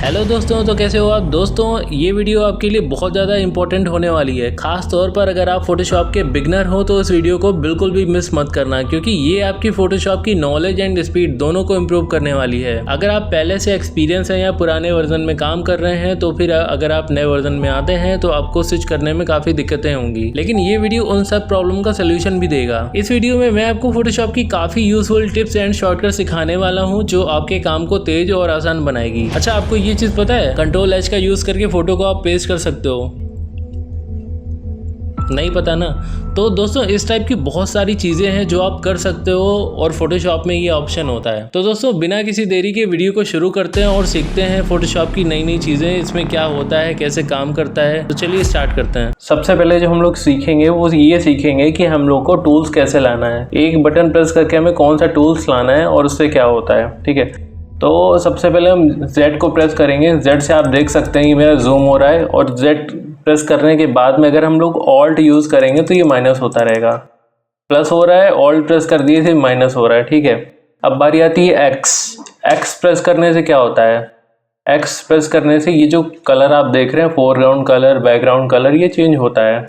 Hello दोस्तों, तो कैसे हो आप दोस्तों। ये वीडियो आपके लिए बहुत ज़्यादा इंपॉर्टेंट होने वाली है। खास तौर पर अगर आप फोटोशॉप के बिगनर हो तो इस वीडियो को बिल्कुल भी मिस मत करना, क्योंकि ये आपकी फोटोशॉप की नॉलेज एंड स्पीड दोनों को इम्प्रूव करने वाली है। अगर आप पहले से एक्सपीरियंस है या पुराने वर्जन में काम कर रहे हैं तो फिर अगर आप नए वर्जन में आते हैं तो आपको स्विच करने में काफ़ी दिक्कतें होंगी, लेकिन ये वीडियो उन सब प्रॉब्लम का सोल्यूशन भी देगा। इस वीडियो में मैं आपको फोटोशॉप की काफ़ी यूजफुल टिप्स एंड शॉर्टकट सिखाने वाला हूँ जो आपके काम को तेज और आसान बनाएगी। अच्छा, आपको ये चीज़ पता है, कंट्रोल एच का यूज़ करके फ़ोटो को आप पेस्ट कर सकते हो? नहीं पता ना? तो दोस्तों, इस टाइप की बहुत सारी चीज़ें हैं जो आप कर सकते हो और फोटोशॉप में ये ऑप्शन होता है। तो दोस्तों, बिना किसी देरी के वीडियो को शुरू करते हैं और सीखते हैं फोटोशॉप की नई नई चीज़ें, इसमें क्या होता है, कैसे काम करता है। तो चलिए स्टार्ट करते हैं। सबसे पहले जो हम लोग सीखेंगे वो ये सीखेंगे कि हम लोग को टूल्स कैसे लाना है। एक बटन प्रेस करके हमें कौन सा टूल्स लाना है और उससे क्या होता है। ठीक है, तो सबसे पहले हम Z को प्रेस करेंगे। Z से आप देख सकते हैं कि मेरा जूम हो रहा है, और Z प्रेस करने के बाद में अगर हम लोग ऑल्ट यूज़ करेंगे तो ये माइनस होता रहेगा। प्लस हो रहा है, ऑल्ट प्रेस कर दिए थे, माइनस हो रहा है। ठीक है, अब बारी आती है X प्रेस करने से क्या होता है। X प्रेस करने से ये जो कलर आप देख रहे हैं, फोरग्राउंड कलर, बैकग्राउंड कलर, ये चेंज होता है।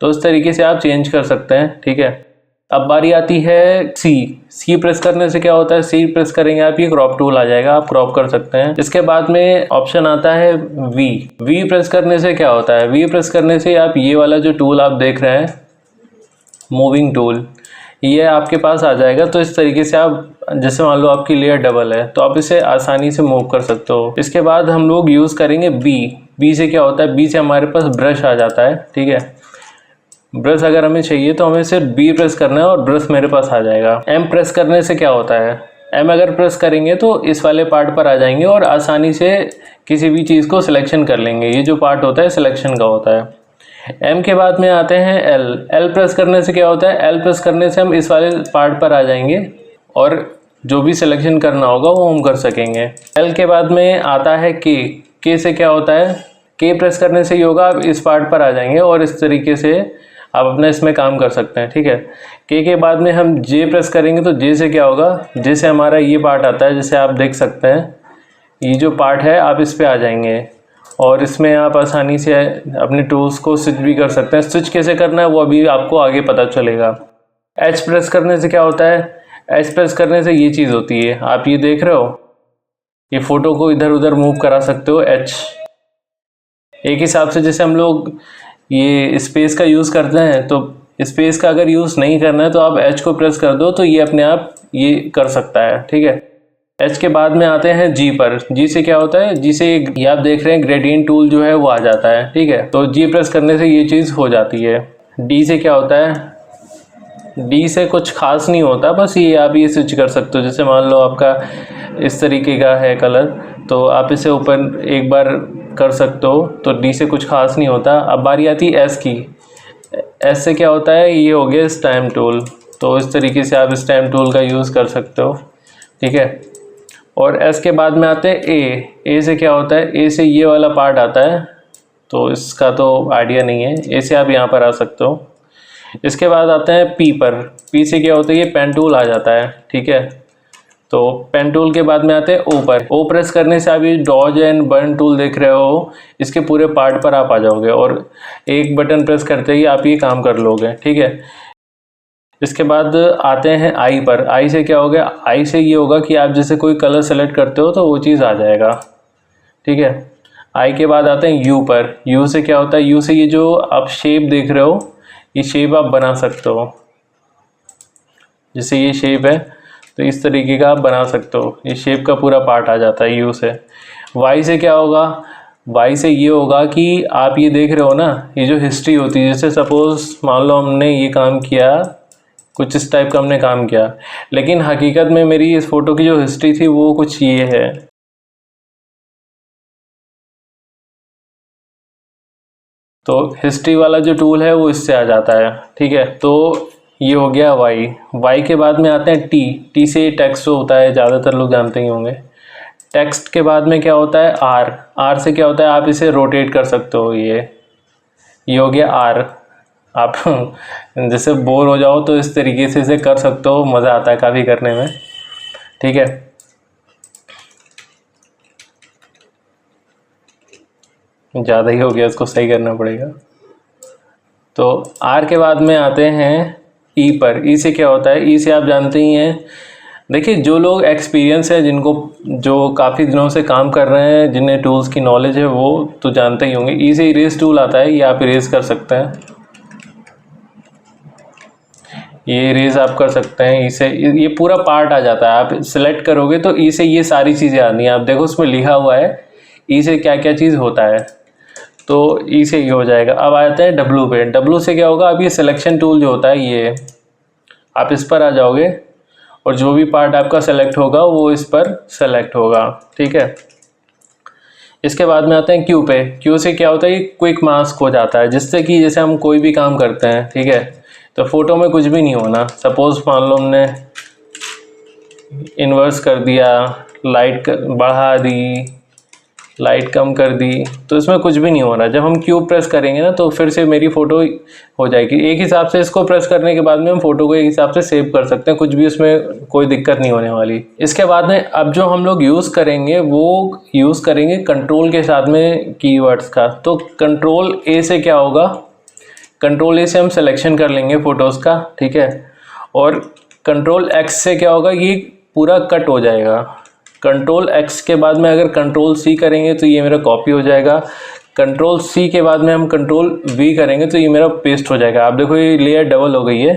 तो इस तरीके से आप चेंज कर सकते हैं। ठीक है, अब बारी आती है सी प्रेस करने से क्या होता है। सी प्रेस करेंगे आप, ये क्रॉप टूल आ जाएगा, आप क्रॉप कर सकते हैं। इसके बाद में ऑप्शन आता है वी प्रेस करने से क्या होता है। वी प्रेस करने से आप ये वाला जो टूल आप देख रहे हैं, मूविंग टूल, ये आपके पास आ जाएगा। तो इस तरीके से आप, जैसे मान लो आपकी लेयर डबल है तो आप इसे आसानी से मूव कर सकते हो। इसके बाद हम लोग यूज़ करेंगे बी से क्या होता है। बी से हमारे पास ब्रश आ जाता है। ठीक है, ब्रश अगर हमें चाहिए तो हमें सिर्फ बी प्रेस करना है और ब्रश मेरे पास आ जाएगा। एम प्रेस करने से क्या होता है। एम अगर प्रेस करेंगे तो इस वाले पार्ट पर आ जाएंगे और आसानी से किसी भी चीज़ को सिलेक्शन कर लेंगे। ये जो पार्ट होता है सिलेक्शन का होता है। एम के बाद में आते हैं एल प्रेस करने से क्या होता है। एल प्रेस करने से हम इस वाले पार्ट पर आ जाएंगे और जो भी सिलेक्शन करना होगा वो हम कर सकेंगे। एल के बाद में आता है के से क्या होता है। के प्रेस करने से ही होगा, आप इस पार्ट पर आ जाएंगे और इस तरीके से आप अपना इसमें काम कर सकते हैं। ठीक है, के बाद में हम जे प्रेस करेंगे तो जे से क्या होगा। जे से हमारा ये पार्ट आता है, जैसे आप देख सकते हैं ये जो पार्ट है, आप इस पे आ जाएंगे और इसमें आप आसानी से अपने टूल्स को स्विच भी कर सकते हैं। स्विच कैसे करना है वो अभी आपको आगे पता चलेगा। एच प्रेस करने से क्या होता है। एच प्रेस करने से ये चीज़ होती है, आप ये देख रहे हो, ये फोटो को इधर उधर मूव करा सकते हो। एच एक हिसाब से, जैसे हम लोग ये स्पेस का यूज़ करते हैं, तो स्पेस का अगर यूज़ नहीं करना है तो आप एच को प्रेस कर दो तो ये अपने आप ये कर सकता है। ठीक है, एच के बाद में आते हैं जी पर। जी से क्या होता है। जी से ये आप देख रहे हैं ग्रेडियंट टूल जो है वो आ जाता है। ठीक है, तो जी प्रेस करने से ये चीज़ हो जाती है। डी से क्या होता है। डी से कुछ खास नहीं होता, बस ये आप ये स्विच कर सकते हो। जैसे मान लो आपका इस तरीके का है कलर, तो आप इसे ऊपर एक बार कर सकते हो। तो डी से कुछ खास नहीं होता। अब बारी आती है एस की। एस से क्या होता है, ये हो गया स्टैम्प टूल। तो इस तरीके से आप स्टैम्प टूल का यूज़ कर सकते हो। ठीक है, और एस के बाद में आते हैं ए से क्या होता है। ए से ये वाला पार्ट आता है, तो इसका तो आइडिया नहीं है। ए से आप यहाँ पर आ सकते हो। इसके बाद आते हैं पी पर। पी से क्या होता है, ये पेन टूल आ जाता है। ठीक है, तो पेन टूल के बाद में आते हैं ओ पर। ओ प्रेस करने से आप ये डॉज एंड बर्न टूल देख रहे हो, इसके पूरे पार्ट पर आप आ जाओगे और एक बटन प्रेस करते ही आप ये काम कर लोगे। ठीक है, इसके बाद आते हैं आई पर। आई से क्या हो गया। आई से ये होगा कि आप जैसे कोई कलर सेलेक्ट करते हो तो वो चीज़ आ जाएगा। ठीक है, आई के बाद आते हैं यू पर। यू से क्या होता है। यू से ये जो आप शेप देख रहे हो, ये शेप आप बना सकते हो। जैसे ये शेप है तो इस तरीके का आप बना सकते हो। ये शेप का पूरा पार्ट आ जाता है यू से। वाई से क्या होगा। वाई से ये होगा कि आप ये देख रहे हो ना, ये जो हिस्ट्री होती है, जैसे सपोज मान लो हमने ये काम किया, कुछ इस टाइप का हमने काम किया, लेकिन हकीकत में मेरी इस फोटो की जो हिस्ट्री थी वो कुछ ये है। तो हिस्ट्री वाला जो टूल है वो इससे आ जाता है। ठीक है, तो ये हो गया वाई के बाद में आते हैं टी से टेक्स्ट होता है, ज़्यादातर लोग जानते ही होंगे। टेक्स्ट के बाद में क्या होता है आर से क्या होता है, आप इसे रोटेट कर सकते हो। ये हो गया आर। आप जैसे बोर हो जाओ तो इस तरीके से इसे कर सकते हो, मज़ा आता है काफ़ी करने में। ठीक है, ज़्यादा ही हो गया, इसको सही करना पड़ेगा। तो आर के बाद में आते हैं ई पर। ई से क्या होता है? ई से आप जानते ही हैं, देखिए जो लोग एक्सपीरियंस है, जिनको जो काफ़ी दिनों से काम कर रहे हैं, जिन्हें टूल्स की नॉलेज है, वो तो जानते ही होंगे। ई से इरेज टूल आता है, ये आप इरेज कर सकते हैं, ये इरेज आप कर सकते हैं। ई से ये पूरा पार्ट आ जाता है, आप सिलेक्ट करोगे तो ई से ये सारी चीज़ें आनी है। आप देखो उसमें लिखा हुआ है ई से क्या क्या चीज़ होता है, तो ई से ये हो जाएगा। अब आते हैं डब्लू पे। डब्लू से क्या होगा? अब ये सिलेक्शन टूल जो होता है, ये आप इस पर आ जाओगे और जो भी पार्ट आपका सेलेक्ट होगा वो इस पर सेलेक्ट होगा, ठीक है। इसके बाद में आते हैं क्यू पे। क्यू से क्या होता है? ये क्विक मास्क हो जाता है, जिससे कि जैसे हम कोई भी काम करते हैं, ठीक है, तो फोटो में कुछ भी नहीं होना। सपोज मान लो हमने इन्वर्स कर दिया, लाइट बढ़ा दी, लाइट कम कर दी, तो इसमें कुछ भी नहीं हो रहा। जब हम क्यू प्रेस करेंगे ना, तो फिर से मेरी फ़ोटो हो जाएगी। एक हिसाब से इसको प्रेस करने के बाद में हम फ़ोटो को एक हिसाब से सेव कर सकते हैं, कुछ भी उसमें कोई दिक्कत नहीं होने वाली। इसके बाद में अब जो हम लोग यूज़ करेंगे वो यूज़ करेंगे कंट्रोल के साथ में कीवर्ड्स का। तो कंट्रोल ए से क्या होगा? कंट्रोल ए से हम सिलेक्शन कर लेंगे फ़ोटोज़ का, ठीक है। और कंट्रोल एक्स से क्या होगा? ये पूरा कट हो जाएगा। कंट्रोल एक्स के बाद में अगर कंट्रोल सी करेंगे तो ये मेरा कॉपी हो जाएगा। कंट्रोल सी के बाद में हम कंट्रोल वी करेंगे तो ये मेरा पेस्ट हो जाएगा। आप देखो ये लेयर डबल हो गई है,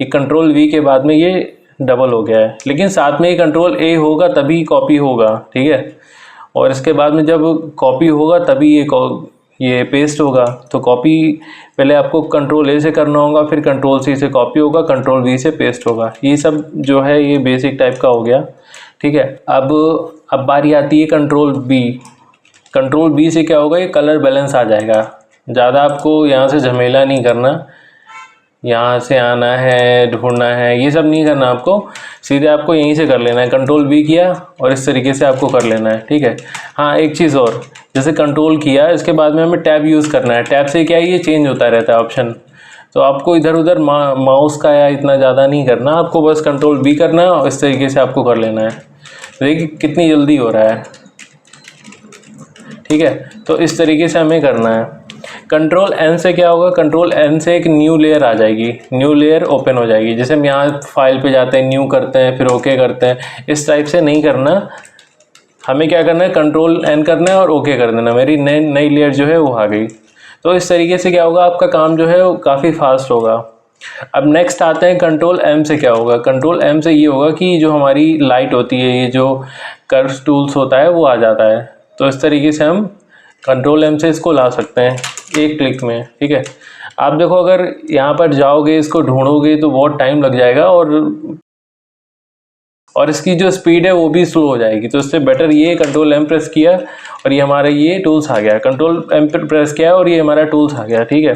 ये कंट्रोल वी के बाद में ये डबल हो गया है, लेकिन साथ में ये कंट्रोल ए होगा तभी कॉपी होगा, ठीक है। और इसके बाद में जब कॉपी होगा तभी ये पेस्ट होगा। तो कॉपी पहले आपको कंट्रोल ए से करना होगा, फिर कंट्रोल सी से कॉपी होगा, कंट्रोल वी से पेस्ट होगा। ये सब जो है ये बेसिक टाइप का हो गया, ठीक है। अब बारी आती है कंट्रोल बी। कंट्रोल बी से क्या होगा? ये कलर बैलेंस आ जाएगा। ज़्यादा आपको यहाँ से झमेला नहीं करना, यहाँ से आना है, ढूंढना है, ये सब नहीं करना आपको, सीधे आपको यहीं से कर लेना है। कंट्रोल बी किया और इस तरीके से आपको कर लेना है, ठीक है। हाँ, एक चीज़ और, जैसे कंट्रोल किया, इसके बाद में हमें टैब यूज़ करना है। टैब से क्या है? ये चेंज होता रहता है ऑप्शन, तो आपको इधर उधर माउस का या इतना ज़्यादा नहीं करना, आपको बस कंट्रोल बी करना है और इस तरीके से आपको कर लेना है। देखिए कितनी जल्दी हो रहा है, ठीक है। तो इस तरीके से हमें करना है। कंट्रोल एन से क्या होगा? कंट्रोल एन से एक न्यू लेयर आ जाएगी, न्यू लेयर ओपन हो जाएगी। जैसे हम यहाँ फाइल पे जाते हैं, न्यू करते हैं, फिर ओके करते हैं, इस टाइप से नहीं करना। हमें क्या करना है? कंट्रोल एन करना है और ओके कर देना। मेरी नई लेयर जो है वो आ गई। तो इस तरीके से क्या होगा? आपका काम जो है वो काफ़ी फास्ट होगा। अब नेक्स्ट आते हैं कंट्रोल एम से क्या होगा? कंट्रोल एम से ये होगा कि जो हमारी लाइट होती है, ये जो कर्व टूल्स होता है वो आ जाता है। तो इस तरीके से हम कंट्रोल एम से इसको ला सकते हैं एक क्लिक में, ठीक है। आप देखो अगर यहाँ पर जाओगे, इसको ढूंढोगे तो बहुत टाइम लग जाएगा और इसकी जो स्पीड है वो भी स्लो हो जाएगी। तो इससे बेटर ये कंट्रोल एम प्रेस किया और ये हमारा ये टूल्स आ गया। कंट्रोल एम प्रेस किया और ये हमारा टूल्स आ गया, ठीक है।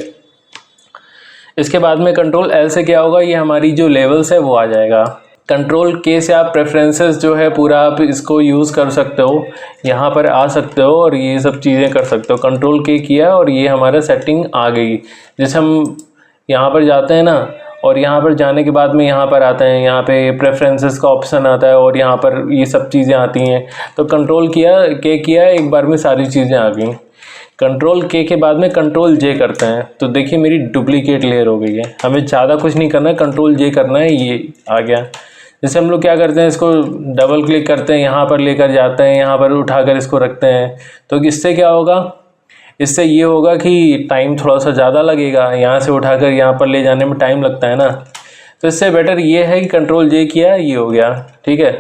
इसके बाद में कंट्रोल एल से क्या होगा? ये हमारी जो लेवल्स है वो आ जाएगा। कंट्रोल के से आप प्रेफरेंसेस जो है पूरा आप इसको यूज़ कर सकते हो, यहाँ पर आ सकते हो और ये सब चीज़ें कर सकते हो। कंट्रोल के किया और ये हमारा सेटिंग आ गई। जैसे हम यहाँ पर जाते हैं ना, और यहाँ पर जाने के बाद में यहाँ पर आते हैं, यहाँ पे प्रेफरेंसेस का ऑप्शन आता है और यहाँ पर ये सब चीज़ें आती हैं। तो कंट्रोल किया एक बार में सारी चीज़ें आ गई। कंट्रोल के बाद में कंट्रोल जे करते हैं, तो देखिए मेरी डुप्लीकेट लेयर हो गई है। हमें ज़्यादा कुछ नहीं करना है, कंट्रोल जे करना है, ये आ गया। जैसे हम लोग क्या करते हैं, इसको डबल क्लिक करते हैं, यहाँ पर लेकर जाते हैं, यहाँ पर उठाकर इसको रखते हैं। तो इससे क्या होगा? इससे ये होगा कि टाइम थोड़ा सा ज़्यादा लगेगा, यहाँ से उठाकर यहाँ पर ले जाने में टाइम लगता है ना। तो इससे बेटर ये है कि कंट्रोल जे किया, ये हो गया, ठीक है।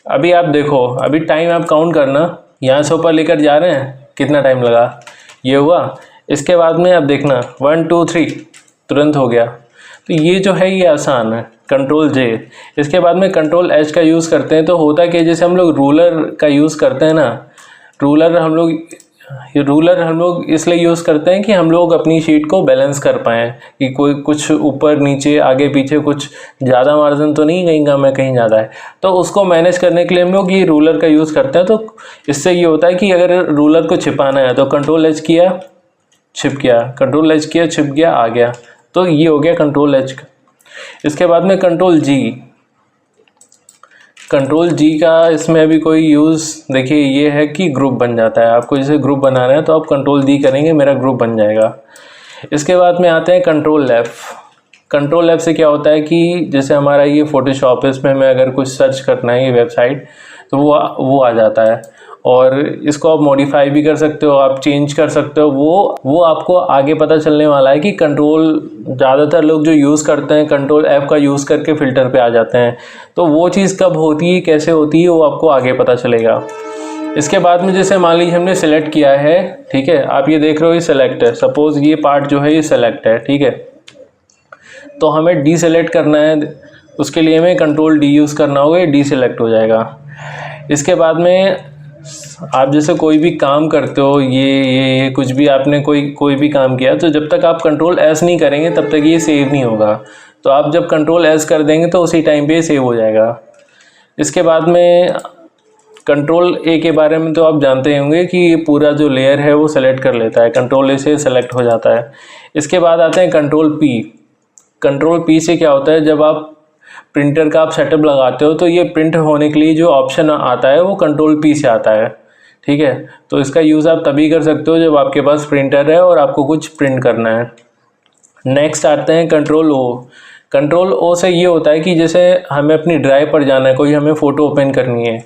अभी आप देखो, अभी टाइम आप काउंट करना, यहाँ से ऊपर लेकर जा रहे हैं, कितना टाइम लगा, ये हुआ। इसके बाद में आप देखना 1 2 3 तुरंत हो गया। तो ये जो है ये आसान है, कंट्रोल जे। इसके बाद में कंट्रोल एच का यूज़ करते हैं। तो होता है कि जैसे हम लोग रूलर का यूज़ करते हैं ना, रूलर हम लोग इसलिए यूज़ करते हैं कि हम लोग अपनी शीट को बैलेंस कर पाएँ, कि कोई कुछ ऊपर नीचे आगे पीछे कुछ ज़्यादा मार्जिन तो नहीं कहीं कम है कहीं ज़्यादा है। तो उसको मैनेज करने के लिए हम लोग ये रूलर का यूज़ करते हैं। तो इससे ये होता है कि अगर रूलर को छिपाना है तो कंट्रोल एच किया, छिप गया, कंट्रोल एच किया, छिप गया, आ गया। तो ये हो गया कंट्रोल एच का। इसके बाद में कंट्रोल जी। कंट्रोल जी का इसमें अभी कोई यूज़ देखिए ये है कि ग्रुप बन जाता है। आपको जैसे ग्रुप बनाना है तो आप कंट्रोल जी करेंगे, मेरा ग्रुप बन जाएगा। इसके बाद में आते हैं कंट्रोल एफ। कंट्रोल एफ से क्या होता है कि जैसे हमारा ये फोटोशॉप है, इसमें हमें अगर कुछ सर्च करना है ये वेबसाइट, तो वो आ जाता है। और इसको आप मॉडिफाई भी कर सकते हो, आप चेंज कर सकते हो। वो आपको आगे पता चलने वाला है कि कंट्रोल, ज़्यादातर लोग जो यूज़ करते हैं कंट्रोल एफ का यूज़ करके फ़िल्टर पे आ जाते हैं, तो वो चीज़ कब होती है, कैसे होती है, वो आपको आगे पता चलेगा। इसके बाद में जैसे मान लीजिए हमने सेलेक्ट किया है, ठीक है, आप ये देख रहे हो ये सेलेक्ट है, सपोज़ ये पार्ट जो है ये सेलेक्ट है, ठीक है, तो हमें डी सेलेक्ट करना है, उसके लिए हमें कंट्रोल डी यूज़ करना होगा, ये डी सेलेक्ट हो जाएगा। इसके बाद में आप जैसे कोई भी काम करते हो, ये कुछ भी आपने कोई भी काम किया, तो जब तक आप कंट्रोल एस नहीं करेंगे तब तक ये सेव नहीं होगा। तो आप जब कंट्रोल एस कर देंगे तो उसी टाइम पे सेव हो जाएगा। इसके बाद में कंट्रोल ए के बारे में तो आप जानते होंगे कि ये पूरा जो लेयर है वो सेलेक्ट कर लेता है, कंट्रोल ए से सेलेक्ट हो जाता है। इसके बाद आते हैं कंट्रोल पी। कंट्रोल पी से क्या होता है, जब आप प्रिंटर का आप सेटअप लगाते हो तो ये प्रिंट होने के लिए जो ऑप्शन आता है वो कंट्रोल पी से आता है, ठीक है। तो इसका यूज़ आप तभी कर सकते हो जब आपके पास प्रिंटर है और आपको कुछ प्रिंट करना है। नेक्स्ट आते हैं कंट्रोल ओ। कंट्रोल ओ से ये होता है कि जैसे हमें अपनी ड्राइव पर जाना है, कोई हमें फ़ोटो ओपन करनी है,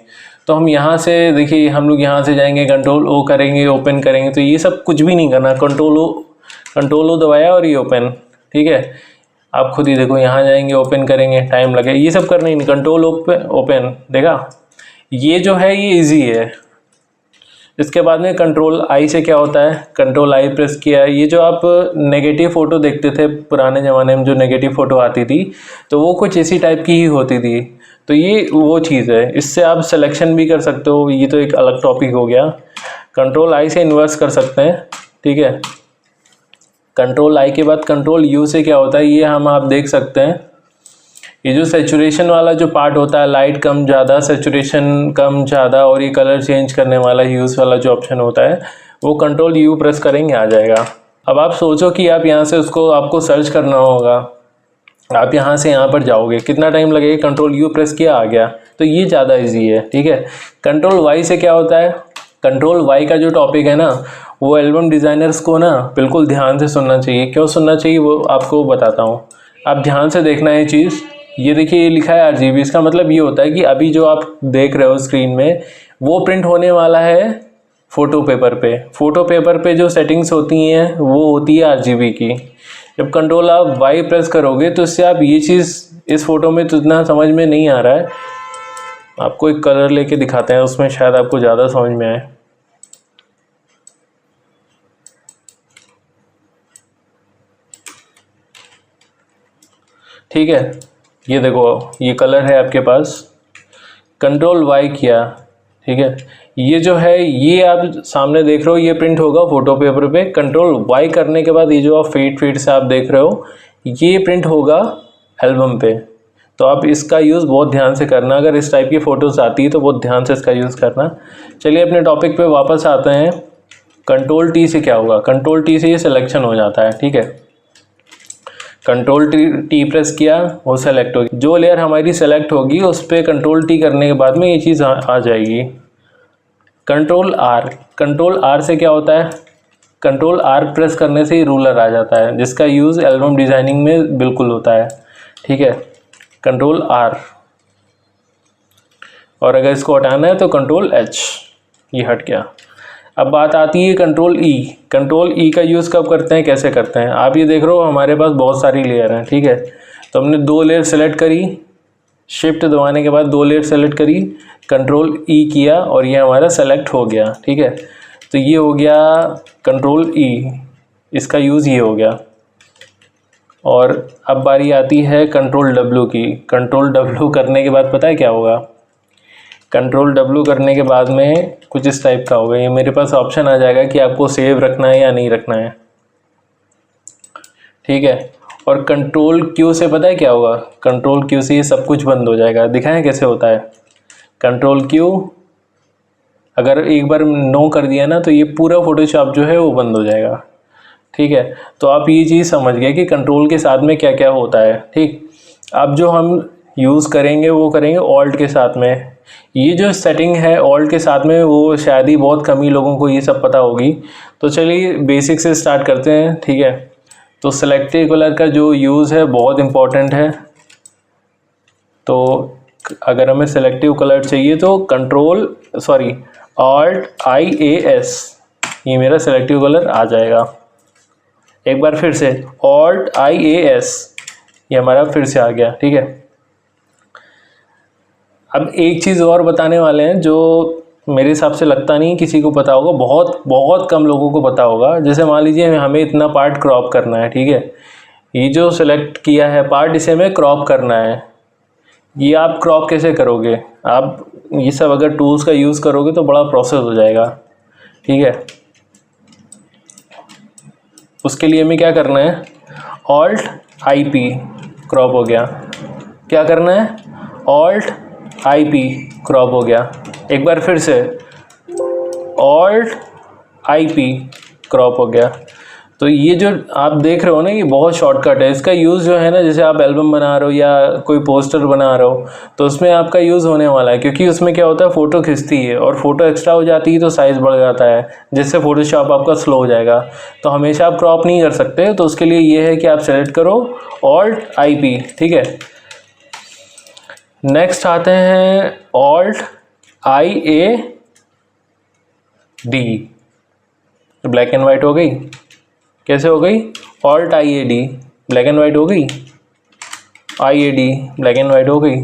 तो हम यहाँ से देखिए हम लोग यहाँ से जाएंगे, कंट्रोल ओ करेंगे, ओपन करेंगे, तो ये सब कुछ भी नहीं करना, कंट्रोल ओ दबाया और ये ओपन, ठीक है। आप खुद ही देखो, यहाँ जाएंगे, ओपन करेंगे, टाइम लगे, ये सब करना ही नहीं, कंट्रोल ओपन, देखा, ये जो है ये इजी है। इसके बाद में कंट्रोल आई से क्या होता है, कंट्रोल आई प्रेस किया, ये जो आप नेगेटिव फ़ोटो देखते थे पुराने ज़माने में, जो नेगेटिव फ़ोटो आती थी तो वो कुछ इसी टाइप की ही होती थी, तो ये वो चीज़ है। इससे आप सिलेक्शन भी कर सकते हो, ये तो एक अलग टॉपिक हो गया। कंट्रोल आई से इन्वर्स कर सकते हैं, ठीक है। कंट्रोल आई के बाद कंट्रोल यू से क्या होता है, ये हम आप देख सकते हैं, ये जो सेचुरेशन वाला जो पार्ट होता है, लाइट कम ज़्यादा, सेचुरेशन कम ज़्यादा, और ये कलर चेंज करने वाला ह्यूज वाला जो ऑप्शन होता है, वो कंट्रोल यू प्रेस करेंगे आ जाएगा। अब आप सोचो कि आप यहाँ से उसको आपको सर्च करना होगा, आप यहाँ से यहाँ पर जाओगे, कितना टाइम लगेगा, कंट्रोल यू प्रेस किया आ गया, तो ये ज़्यादा ईजी है, ठीक है। कंट्रोल वाई से क्या होता है, कंट्रोल वाई का जो टॉपिक है ना, वो एल्बम डिज़ाइनर्स को ना बिल्कुल ध्यान से सुनना चाहिए। क्यों सुनना चाहिए वो आपको बताता हूँ, आप ध्यान से देखना है चीज़। ये देखिए ये लिखा है RGB, इसका मतलब ये होता है कि अभी जो आप देख रहे हो स्क्रीन में वो प्रिंट होने वाला है फ़ोटो पेपर पे। फ़ोटो पेपर पे जो सेटिंग्स होती हैं वो होती है RGB की। जब कंट्रोल आप वाई प्रेस करोगे तो इससे आप ये चीज़, इस फ़ोटो में तो इतना समझ में नहीं आ रहा है, आपको एक कलर लेके दिखाते हैं, उसमें शायद आपको ज़्यादा समझ में आए। ठीक है, ये देखो ये कलर है आपके पास, कंट्रोल वाई किया, ठीक है, ये जो है ये आप सामने देख रहे हो ये प्रिंट होगा फोटो पेपर पे। कंट्रोल वाई करने के बाद ये जो आप फीड से आप देख रहे हो ये प्रिंट होगा एल्बम पे। तो आप इसका यूज़ बहुत ध्यान से करना, अगर इस टाइप की फ़ोटोज़ आती है तो बहुत ध्यान से इसका यूज़ करना। चलिए अपने टॉपिक पे वापस आते हैं। कंट्रोल टी से क्या होगा, कंट्रोल टी से ये सिलेक्शन हो जाता है, ठीक है। कंट्रोल टी प्रेस किया, वो सेलेक्ट होगी, जो लेयर हमारी सेलेक्ट होगी उस पर कंट्रोल टी करने के बाद में ये चीज़ आ जाएगी। कंट्रोल आर से क्या होता है, कंट्रोल आर प्रेस करने से ही रूलर आ जाता है, जिसका यूज़ एल्बम डिज़ाइनिंग में बिल्कुल होता है, ठीक है। कंट्रोल आर, और अगर इसको हटाना है तो कंट्रोल एच, ये हट गया। अब बात आती है कंट्रोल ई। कंट्रोल ई का यूज़ कब करते हैं, कैसे करते हैं, आप ये देख रहे हो हमारे पास बहुत सारी लेयर हैं, ठीक है। तो हमने 2 लेयर सेलेक्ट करी, शिफ्ट दबाने के बाद 2 लेयर सेलेक्ट करी, कंट्रोल ई किया और ये हमारा सेलेक्ट हो गया, ठीक है। तो ये हो गया कंट्रोल ई, इसका यूज़ ये हो गया। और अब बारी आती है कंट्रोल डब्ल्यू की। कंट्रोल डब्ल्यू करने के बाद पता है क्या होगा, कंट्रोल डब्ल्यू करने के बाद में कुछ इस टाइप का होगा, ये मेरे पास ऑप्शन आ जाएगा कि आपको सेव रखना है या नहीं रखना है, ठीक है। और कंट्रोल क्यू से पता है क्या होगा, कंट्रोल क्यू से ये सब कुछ बंद हो जाएगा। दिखाएं कैसे होता है, कंट्रोल क्यू अगर एक बार नो कर दिया ना तो ये पूरा फोटोशॉप जो है वो बंद हो जाएगा, ठीक है। तो आप ये चीज़ समझ गए कि कंट्रोल के साथ में क्या क्या होता है, ठीक। अब जो हम यूज़ करेंगे वो करेंगे ऑल्ट के साथ में। ये जो सेटिंग है ऑल्ट के साथ में वो शायद ही बहुत कम ही लोगों को ये सब पता होगी। तो चलिए बेसिक से स्टार्ट करते हैं, ठीक है। तो सेलेक्टिव कलर का जो यूज़ है बहुत इम्पॉर्टेंट है। तो अगर हमें सेलेक्टिव कलर चाहिए तो Alt-IAS, ये मेरा सेलेक्टिव कलर आ जाएगा। एक बार फिर से Alt-IAS, ये हमारा फिर से आ गया, ठीक है। अब एक चीज़ और बताने वाले हैं जो मेरे हिसाब से लगता नहीं किसी को पता होगा, बहुत बहुत कम लोगों को पता होगा। जैसे मान लीजिए हमें इतना पार्ट क्रॉप करना है, ठीक है। ये जो सेलेक्ट किया है पार्ट, इसे हमें क्रॉप करना है। ये आप क्रॉप कैसे करोगे? आप ये सब अगर टूल्स का यूज़ करोगे तो बड़ा प्रोसेस हो जाएगा, ठीक है। उसके लिए हमें क्या करना है, Alt-IP क्रॉप हो गया। क्या करना है, Alt-IP क्रॉप हो गया। एक बार फिर से Alt-IP क्रॉप हो गया। तो ये जो आप देख रहे हो ना, ये बहुत शॉर्टकट है। इसका यूज़ जो है ना, जैसे आप एल्बम बना रहे हो या कोई पोस्टर बना रहे हो तो उसमें आपका यूज़ होने वाला है, क्योंकि उसमें क्या होता है, फ़ोटो खिंचती है और फ़ोटो एक्स्ट्रा हो जाती है तो साइज़ बढ़ जाता है, जिससे फ़ोटोशॉप आपका स्लो हो जाएगा। तो हमेशा आप क्रॉप नहीं कर सकते, तो उसके लिए ये है कि आप सेलेक्ट करो Alt-IP, ठीक है। नेक्स्ट आते हैं Alt-IAD, ब्लैक एंड वाइट हो गई। कैसे हो गई, Alt-IAD ब्लैक एंड वाइट हो गई, IAD ब्लैक एंड वाइट हो गई।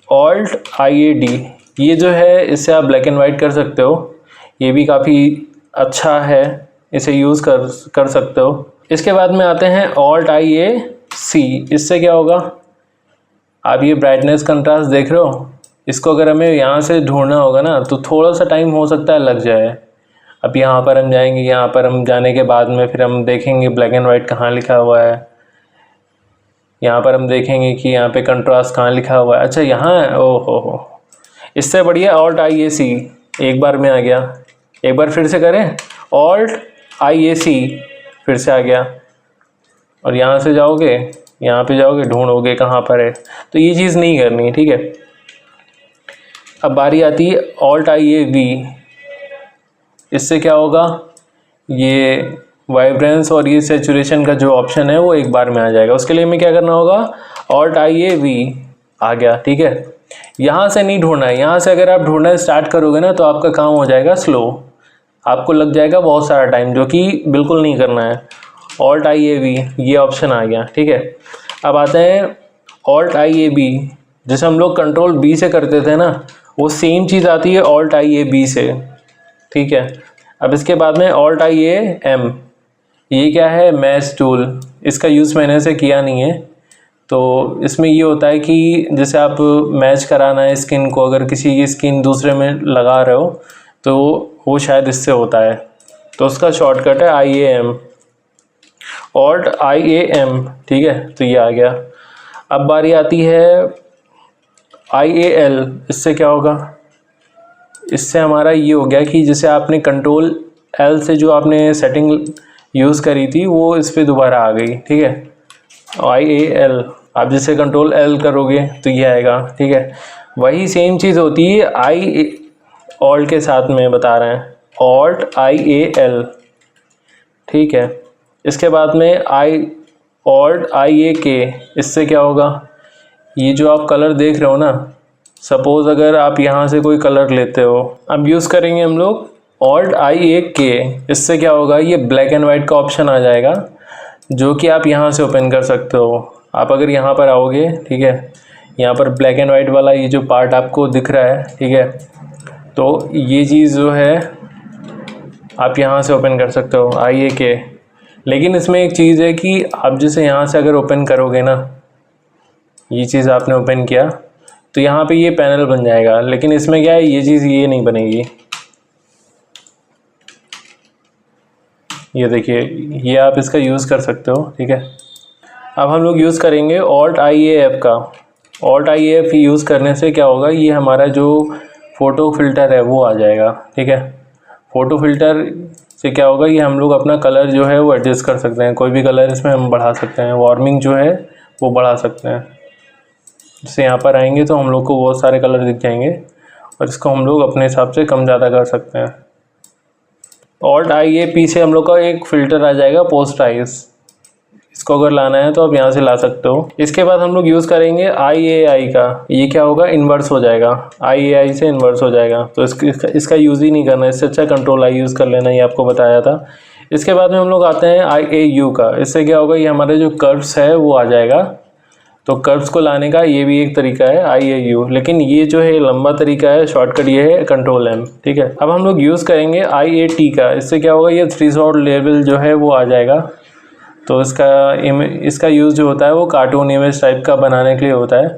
Alt-IAD ये जो है, इससे आप ब्लैक एंड वाइट कर सकते हो। ये भी काफ़ी अच्छा है, इसे यूज़ कर सकते हो। इसके बाद में आते हैं Alt-IAC। इससे क्या होगा, आप ये ब्राइटनेस कंट्रास्ट देख रहे हो, इसको अगर हमें यहाँ से ढूंढना होगा ना तो थोड़ा सा टाइम हो सकता है लग जाए। अब यहाँ पर हम जाएंगे, यहाँ पर हम जाने के बाद में फिर हम देखेंगे ब्लैक एंड वाइट कहाँ लिखा हुआ है। यहाँ पर हम देखेंगे कि यहाँ पे कंट्रास्ट कहाँ लिखा हुआ है। अच्छा यहाँ है, ओहो, इससे बढ़िया Alt-IAC एक बार में आ गया। एक बार फिर से करें, Alt-IAC फिर से आ गया। और यहाँ से जाओगे, यहाँ पे जाओगे, ढूंढोगे कहाँ पर है। तो ये चीज़ नहीं करनी है, ठीक है। अब बारी आती है Alt-IAV। इससे क्या होगा, ये वाइब्रेंस और ये सैचुरेशन का जो ऑप्शन है वो एक बार में आ जाएगा। उसके लिए हमें क्या करना होगा, Alt-IAV आ गया, ठीक है। यहाँ से नहीं ढूंढना है, यहाँ से अगर आप ढूंढना स्टार्ट करोगे ना तो आपका काम हो जाएगा स्लो, आपको लग जाएगा बहुत सारा टाइम, जो कि बिल्कुल नहीं करना है। Alt-IAV ये ऑप्शन आ गया, ठीक है। अब आते हैं Alt-IAB, जैसे हम लोग कंट्रोल B से करते थे ना, वो सेम चीज़ आती है Alt-IAB से, ठीक है। अब इसके बाद में Alt-IAM, ये क्या है, मैच टूल। इसका यूज़ मैंने से किया नहीं है। तो इसमें ये होता है कि जैसे आप मैच कराना है स्किन को, अगर किसी की स्किन दूसरे में लगा रहे हो तो वो शायद इससे होता है। तो उसका शॉर्टकट है IAM, Alt-IAM, ठीक है। तो ये आ गया। अब बारी आती है IAL। इससे क्या होगा, इससे हमारा ये हो गया कि जैसे आपने कंट्रोल L से जो आपने सेटिंग यूज़ करी थी वो इस पर दोबारा आ गई, ठीक है। IAL आप जैसे कंट्रोल L करोगे तो ये आएगा, ठीक है। वही सेम चीज़ होती है Alt के साथ में बता रहे हैं, Alt-IAL, ठीक है। इसके बाद में Alt-IAK। इससे क्या होगा, ये जो आप कलर देख रहे हो ना, सपोज़ अगर आप यहाँ से कोई कलर लेते हो, अब यूज़ करेंगे हम लोग Alt-IAK। इससे क्या होगा, ये ब्लैक एंड वाइट का ऑप्शन आ जाएगा, जो कि आप यहाँ से ओपन कर सकते हो। आप अगर यहाँ पर आओगे, ठीक है, यहाँ पर ब्लैक एंड वाइट वाला ये जो पार्ट आपको दिख रहा है, ठीक है, तो ये चीज़ जो है आप यहाँ से ओपन कर सकते हो IAK। लेकिन इसमें एक चीज़ है कि आप जैसे यहाँ से अगर ओपन करोगे ना, ये चीज़ आपने ओपन किया तो यहाँ पे ये पैनल बन जाएगा, लेकिन इसमें क्या है, ये चीज़ ये नहीं बनेगी। ये देखिए, ये आप इसका यूज़ कर सकते हो, ठीक है। अब हम लोग यूज़ करेंगे Alt-IAF का। Alt-IAF यूज़ करने से क्या होगा, ये हमारा जो फ़ोटो फ़िल्टर है वो आ जाएगा, ठीक है। फ़ोटो फ़िल्टर से क्या होगा, ये हम लोग अपना कलर जो है वो एडजस्ट कर सकते हैं। कोई भी कलर इसमें हम बढ़ा सकते हैं, वार्मिंग जो है वो बढ़ा सकते हैं। जैसे यहाँ पर आएंगे तो हम लोग को बहुत सारे कलर दिख जाएंगे और इसको हम लोग अपने हिसाब से कम ज़्यादा कर सकते हैं। Alt-I-A-P से हम लोग का एक फ़िल्टर आ जाएगा पोस्ट आइज, इसको अगर लाना है तो आप यहाँ से ला सकते हो। इसके बाद हम लोग यूज़ करेंगे IAI का, ये क्या होगा, इन्वर्स हो जाएगा, IAI से इन्वर्स हो जाएगा, तो इसका यूज़ ही नहीं करना, इससे अच्छा Ctrl I यूज़ कर लेना, ये आपको बताया था। इसके बाद में हम लोग आते हैं IAU का, इससे क्या होगा, ये हमारे जो कर्व्स है वो आ जाएगा, तो कर्व्स को लाने का ये भी एक तरीका है IAU, लेकिन ये जो है लंबा तरीका है, शॉर्टकट ये है Ctrl M, ठीक है। अब हम लोग यूज़ करेंगे IAT का, इससे क्या होगा, ये 3 शॉट लेवल जो है वो आ जाएगा, तो इसका यूज़ जो होता है वो कार्टून इमेज टाइप का बनाने के लिए होता है,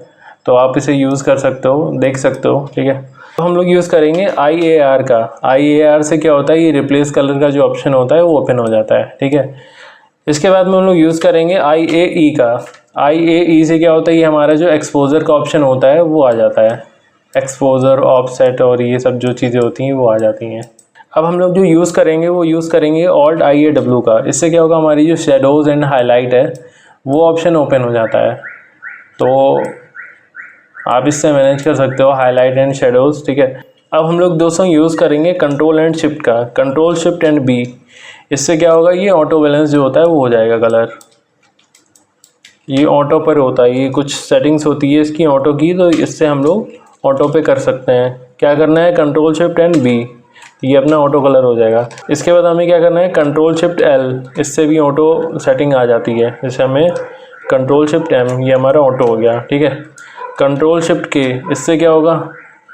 तो आप इसे यूज़ कर सकते हो, देख सकते हो, ठीक है। तो हम लोग यूज़ करेंगे IAR का, IAR से क्या होता है, ये रिप्लेस कलर का जो ऑप्शन होता है वो ओपन हो जाता है, ठीक है। इसके बाद में हम लोग यूज़ करेंगे IAE का, IAE से क्या होता है, ये हमारा जो एक्सपोजर का ऑप्शन होता है वो आ जाता है, एक्सपोजर, ऑफसेट और ये सब जो चीज़ें होती हैं वो आ जाती हैं। अब हम लोग जो यूज़ करेंगे वो यूज़ करेंगे Alt-IAW का, इससे क्या होगा, हमारी जो शेडोज़ एंड हाईलाइट है वो ऑप्शन ओपन हो जाता है, तो आप इससे मैनेज कर सकते हो हाईलाइट एंड शेडोज़, ठीक है। अब हम लोग दोस्तों यूज़ करेंगे कंट्रोल एंड शिफ्ट का, कंट्रोल शिफ्ट एंड B, इससे क्या होगा, ये ऑटो बैलेंस जो होता है वो हो जाएगा कलर, ये ऑटो पर होता है, ये कुछ सेटिंग्स होती है इसकी ऑटो की, तो इससे हम लोग ऑटो पे कर सकते हैं। क्या करना है, कंट्रोल शिफ्ट एंड B, ये अपना ऑटो कलर हो जाएगा। इसके बाद हमें क्या करना है, कंट्रोल शिफ्ट L, इससे भी ऑटो सेटिंग आ जाती है, जैसे हमें कंट्रोल शिफ्ट M, ये हमारा ऑटो हो गया, ठीक है। कंट्रोल शिफ्ट K, इससे क्या होगा,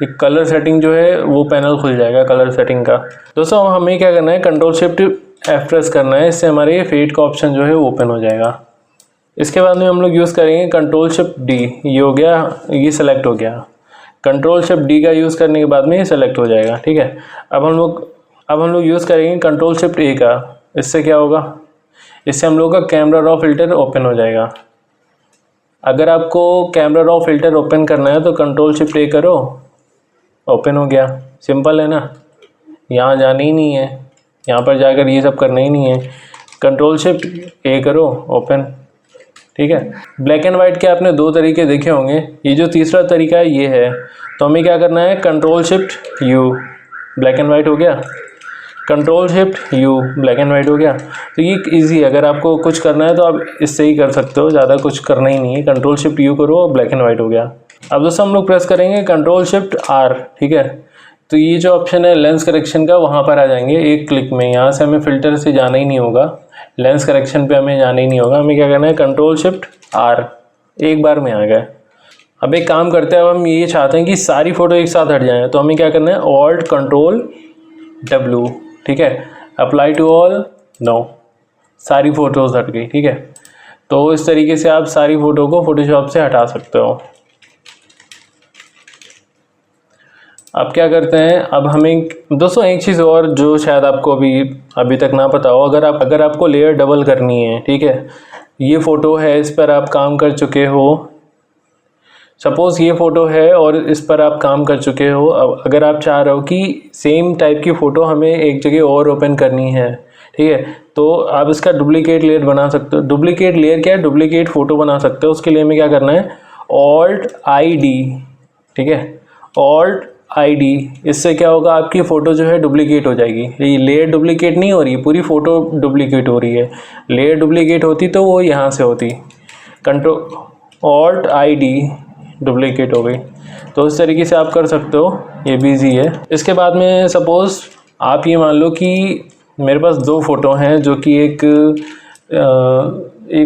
एक कलर सेटिंग जो है वो पैनल खुल जाएगा कलर सेटिंग का। दोस्तों हमें क्या करना है, कंट्रोल शिफ्ट F प्रेस करना है, इससे हमारे फेड का ऑप्शन जो है वो ओपन हो जाएगा। इसके बाद में हम लोग यूज़ करेंगे कंट्रोल शिफ्ट D, ये हो गया, ये सेलेक्ट हो गया, कंट्रोल शिफ्ट D का यूज़ करने के बाद में ये सेलेक्ट हो जाएगा, ठीक है। अब हम लोग यूज़ करेंगे कंट्रोल शिफ्ट A का, इससे क्या होगा, इससे हम लोग का कैमरा रॉ फिल्टर ओपन हो जाएगा। अगर आपको कैमरा रॉ फिल्टर ओपन करना है तो कंट्रोल शिफ्ट A करो, ओपन हो गया, सिंपल है ना, यहाँ जाना ही नहीं है, यहाँ पर जाकर ये सब करना ही नहीं है, कंट्रोल शिफ्ट A करो, ओपन, ठीक है। ब्लैक एंड वाइट के आपने 2 तरीके देखे होंगे, ये जो तीसरा तरीका है ये है, तो हमें क्या करना है, control shift U, black and white हो गया, control shift U, black and white हो गया। तो ये इजी है, अगर आपको कुछ करना है तो आप इससे ही कर सकते हो, ज़्यादा कुछ करना ही नहीं है, कंट्रोल शिफ्ट U करो, ब्लैक एंड वाइट हो गया। अब दोस्तों हम लोग प्रेस करेंगे कंट्रोल शिफ्ट R, ठीक है। तो ये जो ऑप्शन है लेंस करेक्शन का, वहाँ पर आ जाएंगे एक क्लिक में, यहाँ से हमें फ़िल्टर से जाना ही नहीं होगा, लेंस करेक्शन पे हमें जाना ही नहीं होगा, हमें क्या करना है, कंट्रोल शिफ्ट R, एक बार में आ गए। अब एक काम करते हैं, अब हम ये चाहते हैं कि सारी फ़ोटो एक साथ हट जाएँ, तो हमें क्या करना है, Alt Control W, ठीक है, अप्लाई टू ऑल, नो, सारी फ़ोटोज़ हट गई, ठीक है। तो इस तरीके से आप सारी फ़ोटो को फ़ोटोशॉप से हटा सकते हो। अब क्या करते हैं, अब हमें दोस्तों एक चीज़ और जो शायद आपको अभी तक ना पता हो, अगर आपको लेयर डबल करनी है, ठीक है, ये फ़ोटो है, इस पर आप काम कर चुके हो, सपोज़ ये फ़ोटो है और इस पर आप काम कर चुके हो, अब अगर आप चाह रहे हो कि सेम टाइप की फ़ोटो हमें एक जगह और ओपन करनी है, ठीक है, तो आप इसका डुप्लीकेट लेयर बना सकते हो। डुप्लीकेट लेयर क्या है, डुप्लीकेट फ़ोटो बना सकते हो। उसके लिए हमें क्या करना है, Alt-ID, ठीक है, Alt-ID, इससे क्या होगा, आपकी फ़ोटो जो है डुप्लीकेट हो जाएगी। ये लेयर डुप्लीकेट नहीं हो रही, पूरी फ़ोटो डुप्लीकेट हो रही है। लेयर डुप्लीकेट होती तो वो यहाँ से होती, Alt-ID डुप्लीकेट हो गई। तो इस तरीके से आप कर सकते हो, ये भी ईजी है। इसके बाद में सपोज़ आप ये मान लो कि मेरे पास 2 फ़ोटो हैं, जो कि एक